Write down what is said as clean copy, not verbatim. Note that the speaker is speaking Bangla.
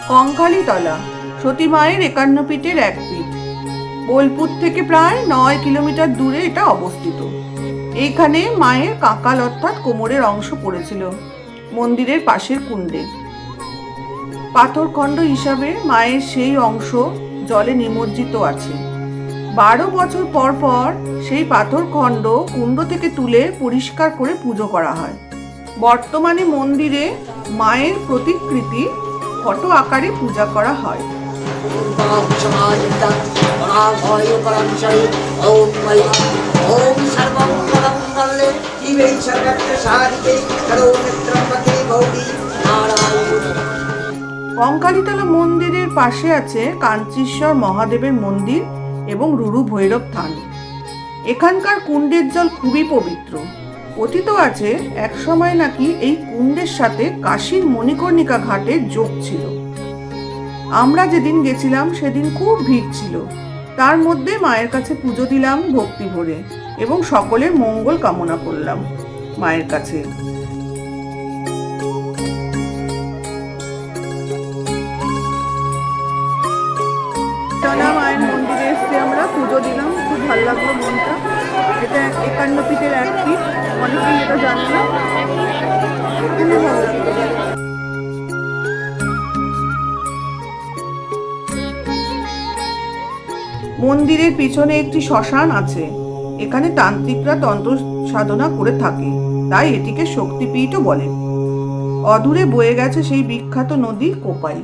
কঙ্কালীতলা সতী মায়ের ৫১ পীঠের এক পীঠ। বোলপুর থেকে প্রায় ৯ কিলোমিটার দূরে এটা অবস্থিত। এইখানে মায়ের কাঁকাল অর্থাৎ কোমরের অংশ পড়েছিল মন্দিরের পাশের কুণ্ডে। পাথরখণ্ড হিসাবে মায়ের সেই অংশ জলে নিমজ্জিত আছে। ১২ বছর পর পর সেই পাথরখণ্ড কুণ্ড থেকে তুলে পরিষ্কার করে পুজো করা হয়। বর্তমানে মন্দিরে মায়ের প্রতিকৃতি ফটো আকারে পূজা করা হয়। কঙ্কালীতলা মন্দিরের পাশে আছে কাঞ্চীশ্বর মহাদেবের মন্দির এবং রুরু ভৈরব থান। এখানকার কুণ্ডের জল খুবই পবিত্র। কথিত আছে একসময় নাকি এই কুণ্ডের সাথে কাশীর মণিকর্ণিকা ঘাটে যোগ ছিল। আমরা যেদিন গেছিলাম সেদিন খুব ভিড় ছিল। তার মধ্যে মায়ের কাছে পুজো দিলাম ভক্তি ভরে এবং সকলের মঙ্গল কামনা করলাম মায়ের কাছে। মায়ের মন্দিরে এসে আমরা পুজো দিলাম, খুব ভালো লাগলো মনটা। এটা ৫১ পীঠের এক পীঠ, অনেকেই এটা জানে না। মন্দিরের পিছনে একটি শ্মশান আছে। এখানে তান্ত্রিকরা তন্ত্র সাধনা করে থাকে, তাই এটিকে শক্তিপীঠও বলে। অদূরে বয়ে গেছে সেই বিখ্যাত নদী কোপাই।